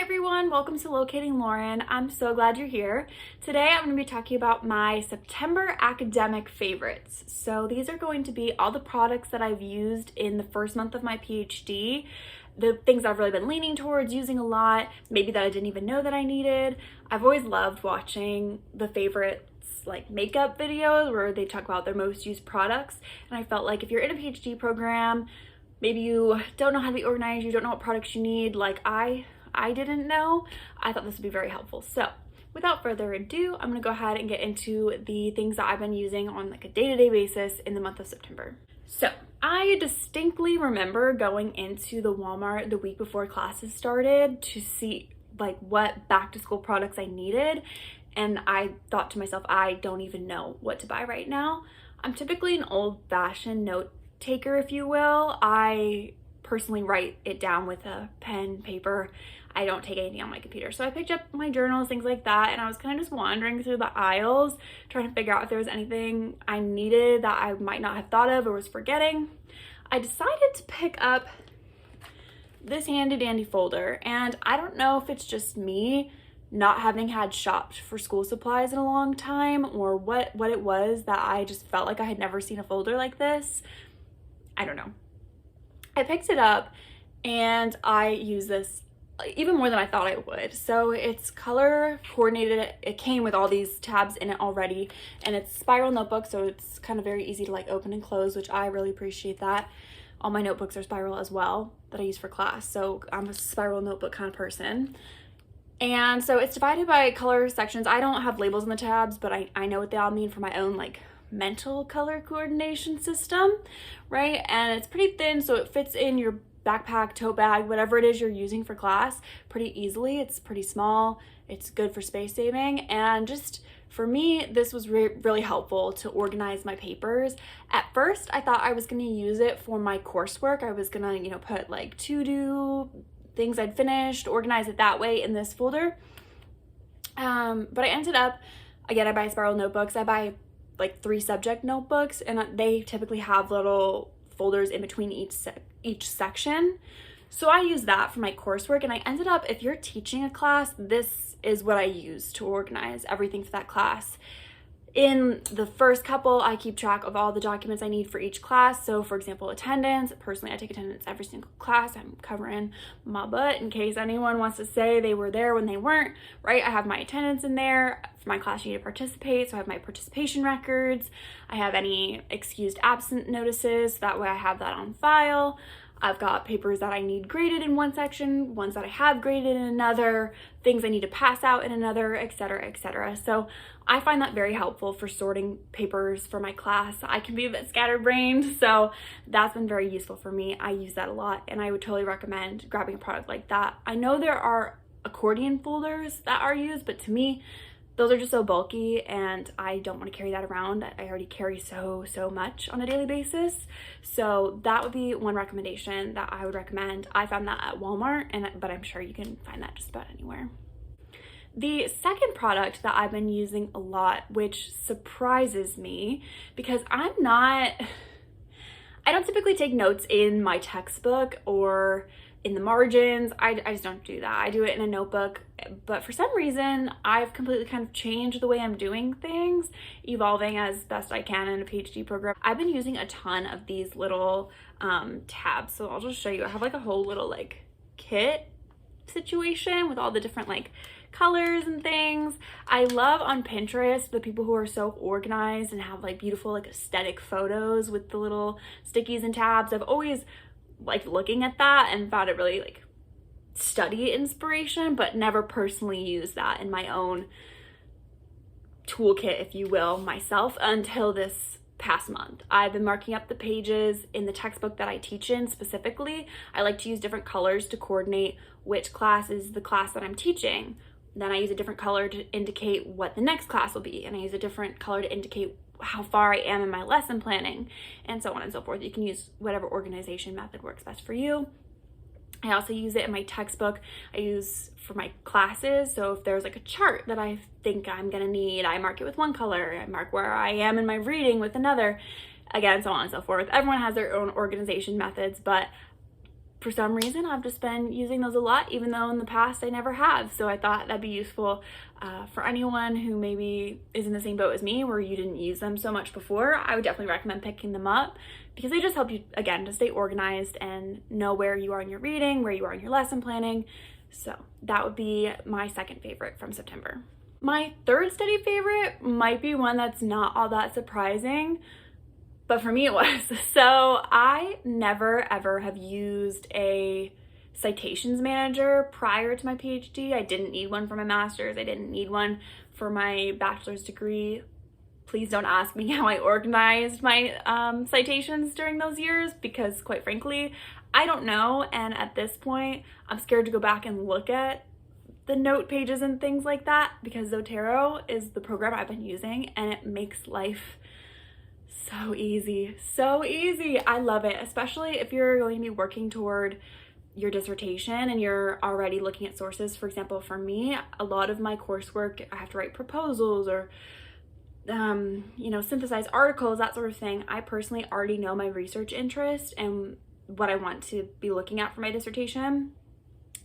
everyone, welcome to Locating Lauren. I'm so glad you're here. Today I'm going to be talking about my September academic favorites. So these are going to be all the products that I've used in the first month of my PhD, the things I've really been leaning towards using a lot, maybe that I didn't even know that I needed. I've always loved watching the favorites like makeup videos where they talk about their most used products, and I felt like if you're in a PhD program, maybe you don't know how to be organized, you don't know what products you need, like I didn't know, I thought this would be very helpful. So without further ado, I'm gonna go ahead and get into the things that I've been using on like a day-to-day basis in the month of September. So I distinctly remember going into the Walmart the week before classes started to see like what back to school products I needed. And I thought to myself, I don't even know what to buy right now. I'm typically an old-fashioned note taker, if you will. I personally write it down with a pen, paper. I don't take anything on my computer. So I picked up my journals, things like that, and I was kind of just wandering through the aisles, trying to figure out if there was anything I needed that I might not have thought of or was forgetting. I decided to pick up this handy dandy folder, and I don't know if it's just me not having had shopped for school supplies in a long time or what it was that I just felt like I had never seen a folder like this. I don't know. I picked it up and I use this even more than I thought I would. So it's color coordinated. It came with all these tabs in it already, and it's spiral notebook, so it's kind of very easy to like open and close, which I really appreciate that. All my notebooks are spiral as well that I use for class, so I'm a spiral notebook kind of person. And so it's divided by color sections. I don't have labels in the tabs, but I know what they all mean for my own like mental color coordination system, right? And it's pretty thin, so it fits in your backpack, tote bag, whatever it is you're using for class pretty easily. It's pretty small. It's good for space saving. And just for me, this was really helpful to organize my papers. At first, I thought I was going to use it for my coursework. I was going to, put like to-do things I'd finished, organize it that way in this folder. But I ended up, again, I buy spiral notebooks. I buy like 3 subject notebooks, and they typically have little folders in between each section. So I use that for my coursework, and I ended up, if you're teaching a class, this is what I use to organize everything for that class. In the first couple, I keep track of all the documents I need for each class. So for example, attendance. Personally, I take attendance every single class. I'm covering my butt in case anyone wants to say they were there when they weren't, right? I have my attendance in there. For my class, you need to participate, so I have my participation records. I have any excused absent notices, so that way I have that on file. I've got papers that I need graded in one section, ones that I have graded in another, things I need to pass out in another, etc., etc. So I find that very helpful for sorting papers for my class. I can be a bit scatterbrained, so that's been very useful for me. I use that a lot, and I would totally recommend grabbing a product like that. I know there are accordion folders that are used, but to me, those are just so bulky, and I don't want to carry that around. I already carry so much on a daily basis. So that would be one recommendation that I would recommend. I found that at Walmart, but I'm sure you can find that just about anywhere. The second product that I've been using a lot, which surprises me because I don't typically take notes in my textbook or in the margins. I just don't do that. I do it in a notebook, but for some reason I've completely kind of changed the way I'm doing things, evolving as best I can in a PhD program. I've been using a ton of these little tabs, so I'll just show you. I have like a whole little like kit situation with all the different like colors and things. I love on Pinterest the people who are so organized and have like beautiful like aesthetic photos with the little stickies and tabs. I've always like looking at that and found it really like study inspiration, but never personally used that in my own toolkit, if you will, myself until this past month. I've been marking up the pages in the textbook that I teach in specifically. I like to use different colors to coordinate which class is the class that I'm teaching. Then I use a different color to indicate what the next class will be, and I use a different color to indicate how far I am in my lesson planning, and so on and so forth. You can use whatever organization method works best for you. I also use it in my textbook. I use for my classes. So if there's like a chart that I think I'm gonna need, I mark it with one color. I mark where I am in my reading with another. Again, so on and so forth. Everyone has their own organization methods, but for some reason, I've just been using those a lot, even though in the past I never have. So I thought that'd be useful for anyone who maybe is in the same boat as me, where you didn't use them so much before. I would definitely recommend picking them up because they just help you, again, to stay organized and know where you are in your reading, where you are in your lesson planning. So that would be my second favorite from September. My third study favorite might be one that's not all that surprising, but for me it was. So I never ever have used a citations manager prior to my PhD. I didn't need one for my master's. I didn't need one for my bachelor's degree. Please don't ask me how I organized my citations during those years, because quite frankly, I don't know. And at this point, I'm scared to go back and look at the note pages and things like that, because Zotero is the program I've been using and it makes life so easy, so easy. I love it, especially if you're going to be working toward your dissertation and you're already looking at sources. For example, for me, a lot of my coursework, I have to write proposals or synthesize articles, that sort of thing. I personally already know my research interest and what I want to be looking at for my dissertation.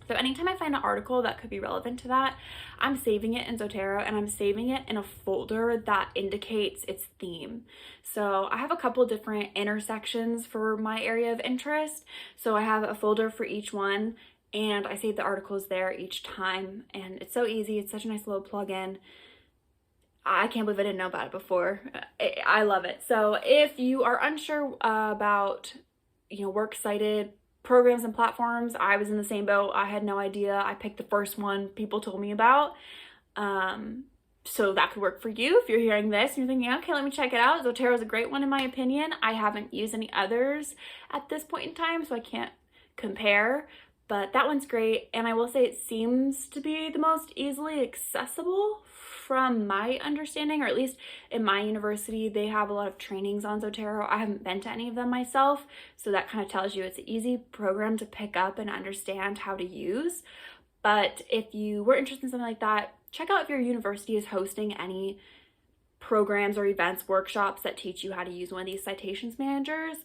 So anytime I find an article that could be relevant to that, I'm saving it in Zotero, and I'm saving it in a folder that indicates its theme. So I have a couple different intersections for my area of interest. So I have a folder for each one, and I save the articles there each time. And it's so easy. It's such a nice little plugin. I can't believe I didn't know about it before. I love it. So if you are unsure about, works cited programs and platforms, I was in the same boat. I had no idea. I picked the first one people told me about. So that could work for you if you're hearing this and you're thinking, okay, let me check it out. Zotero is a great one in my opinion. I haven't used any others at this point in time, so I can't compare, but that one's great. And I will say it seems to be the most easily accessible from my understanding, or at least in my university, they have a lot of trainings on Zotero. I haven't been to any of them myself, so that kind of tells you it's an easy program to pick up and understand how to use. But if you were interested in something like that, check out if your university is hosting any programs or events, workshops that teach you how to use one of these citations managers.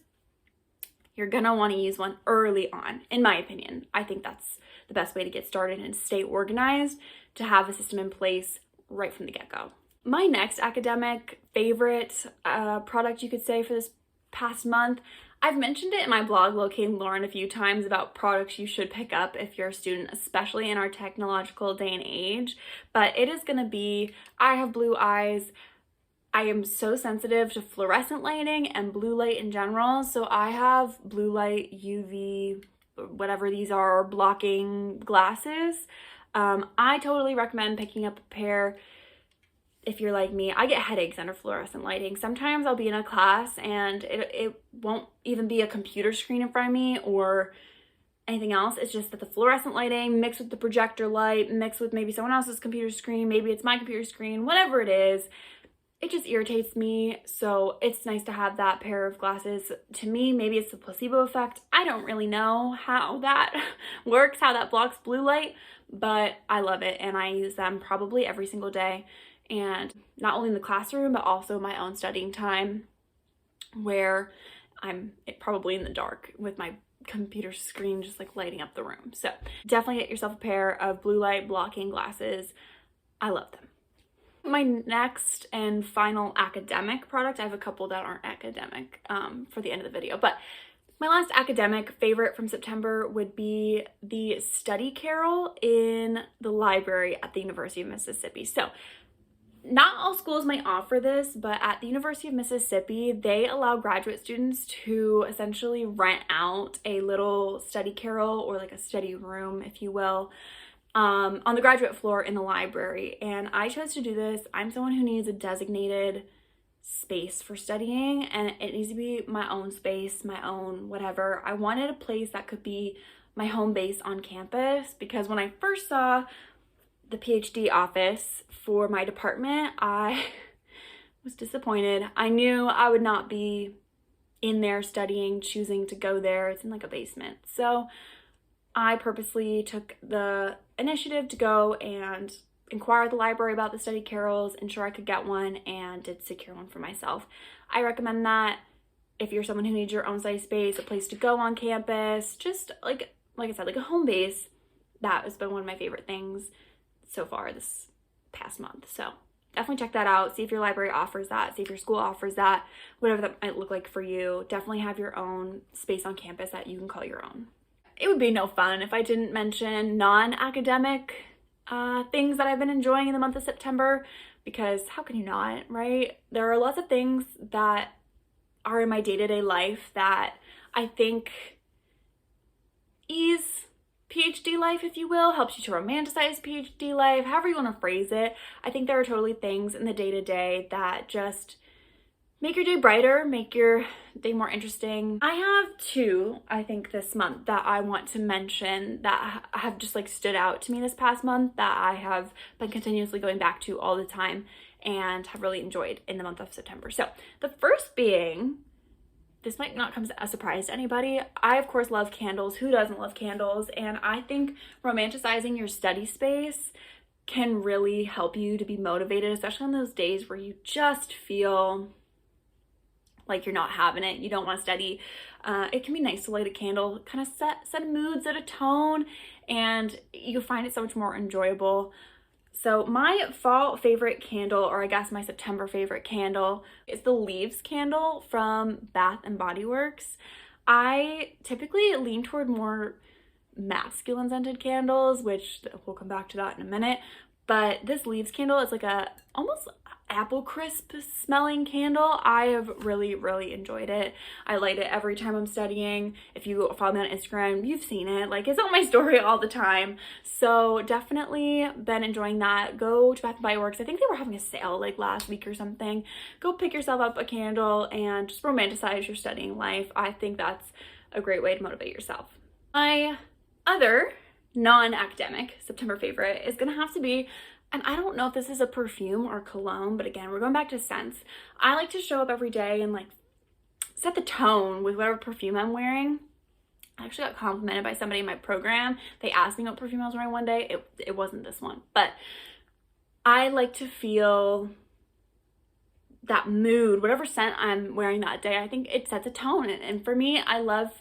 You're gonna want to use one early on, in my opinion. I think that's the best way to get started and stay organized, to have a system in place right from the get-go. My next academic favorite product, you could say, for this past month, I've mentioned it in my blog, Locating Lauren, a few times about products you should pick up if you're a student, especially in our technological day and age, but it is going to be, I have blue eyes. I am so sensitive to fluorescent lighting and blue light in general, so I have blue light, UV, whatever these are, blocking glasses. I totally recommend picking up a pair if you're like me. I get headaches under fluorescent lighting. Sometimes I'll be in a class and it won't even be a computer screen in front of me or anything else. It's just that the fluorescent lighting mixed with the projector light, mixed with maybe someone else's computer screen, maybe it's my computer screen, whatever it is, it just irritates me. So it's nice to have that pair of glasses. To me, maybe it's the placebo effect. I don't really know how that works, how that blocks blue light, but I love it and I use them probably every single day. And not only in the classroom, but also my own studying time where I'm probably in the dark with my computer screen just like lighting up the room. So definitely get yourself a pair of blue light blocking glasses. I love them. My next and final academic product, I have a couple that aren't academic for the end of the video, but my last academic favorite from September would be the study carrel in the library at the University of Mississippi. So not all schools might offer this, but at the University of Mississippi, they allow graduate students to essentially rent out a little study carrel, or like a study room, if you will, on the graduate floor in the library. And I chose to do this. I'm someone who needs a designated space for studying, and it needs to be my own space, my own whatever. I wanted a place that could be my home base on campus, because when I first saw the PhD office for my department, I was disappointed. I knew I would not be in there studying, choosing to go there. It's in like a basement. So I purposely took the initiative to go and inquire at the library about the study carrels, ensure I could get one, and did secure one for myself. I recommend that. if you're someone who needs your own study space, a place to go on campus, just like I said, like a home base, that has been one of my favorite things so far this past month. So definitely check that out. See if your library offers that. See if your school offers that. Whatever that might look like for you. Definitely have your own space on campus that you can call your own. It would be no fun if I didn't mention non-academic things that I've been enjoying in the month of September, because how can you not, right? There are lots of things that are in my day-to-day life that I think ease PhD life, if you will, helps you to romanticize PhD life, however you want to phrase it. I think there are totally things in the day-to-day that just make your day brighter, make your day more interesting. I have two, I think, this month that I want to mention that have just like stood out to me this past month, that I have been continuously going back to all the time and have really enjoyed in the month of September. So the first being, this might not come as a surprise to anybody, I of course love candles. Who doesn't love candles? And I think romanticizing your study space can really help you to be motivated, especially on those days where you just feel like you're not having it, you don't want to study. It can be nice to light a candle, kind of set a mood, set a tone, and you find it so much more enjoyable. So my fall favorite candle, or I guess my September favorite candle, is the Leaves candle from Bath and Body Works. I typically lean toward more masculine scented candles, which we'll come back to that in a minute. But this Leaves candle is like a almost apple crisp smelling candle. I have really, really enjoyed it. I light it every time I'm studying. If you follow me on Instagram, you've seen it. Like, it's on my story all the time. So definitely been enjoying that. Go to Bath & Body Works. I think they were having a sale like last week or something. Go pick yourself up a candle and just romanticize your studying life. I think that's a great way to motivate yourself. My other non-academic September favorite is gonna have to be, and I don't know if this is a perfume or cologne, but again, we're going back to scents. I like to show up every day and like set the tone with whatever perfume I'm wearing. I actually got complimented by somebody in my program. They asked me what perfume I was wearing one day. It wasn't this one, but I like to feel that mood, whatever scent I'm wearing that day. I think it sets a tone, and for me, I love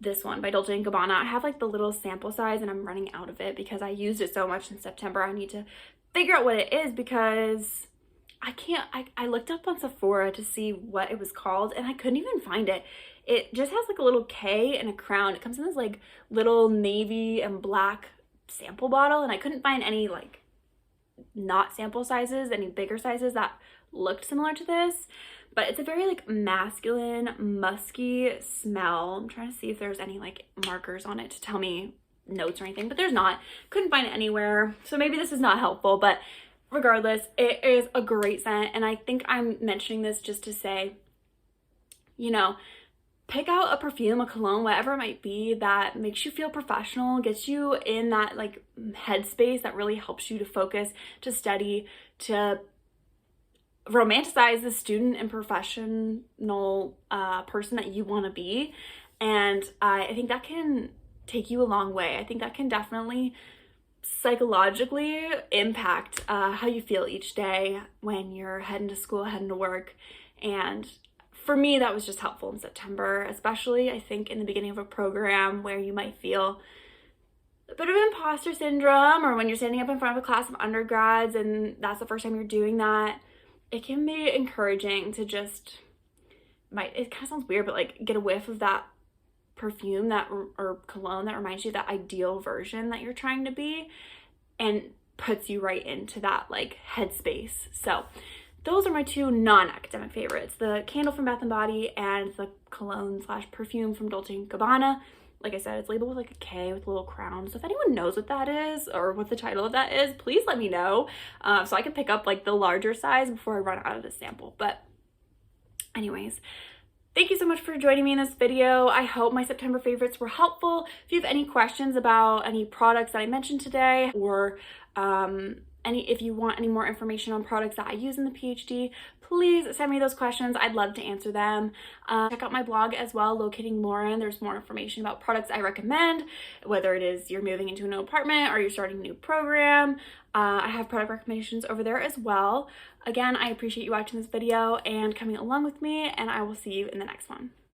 this one by Dolce & Gabbana. I have like the little sample size and I'm running out of it because I used it so much in September. I need to figure out what it is because I looked up on Sephora to see what it was called and I couldn't even find it. It just has like a little K and a crown. It comes in this like little navy and black sample bottle, and I couldn't find any like not sample sizes, any bigger sizes that looked similar to this. But it's a very like masculine, musky smell. I'm trying to see if there's any like markers on it to tell me notes or anything, but there's not. Couldn't find it anywhere. So maybe this is not helpful, but regardless, it is a great scent. And I think I'm mentioning this just to say, you know, pick out a perfume, a cologne, whatever it might be that makes you feel professional, gets you in that like headspace that really helps you to focus, to study, to romanticize the student and professional person that you want to be. And I think that can take you a long way. I think that can definitely psychologically impact how you feel each day when you're heading to school, heading to work. And for me, that was just helpful in September, especially I think in the beginning of a program where you might feel a bit of imposter syndrome, or when you're standing up in front of a class of undergrads and that's the first time you're doing that. It can be encouraging to just, it kind of sounds weird, but like get a whiff of that perfume or cologne that reminds you of that ideal version that you're trying to be and puts you right into that like headspace. So those are my two non-academic favorites, the candle from Bath & Body and the cologne / perfume from Dolce & Gabbana. Like I said, it's labeled with like a K with a little crown. So if anyone knows what that is or what the title of that is, please let me know so I can pick up like the larger size before I run out of this sample. But anyways, thank you so much for joining me in this video. I hope my September favorites were helpful. If you have any questions about any products that I mentioned today or if you want any more information on products that I use in the PhD, please send me those questions. I'd love to answer them. Check out my blog as well, Locating Lauren. There's more information about products I recommend, whether it is you're moving into a new apartment or you're starting a new program. I have product recommendations over there as well. Again, I appreciate you watching this video and coming along with me, and I will see you in the next one.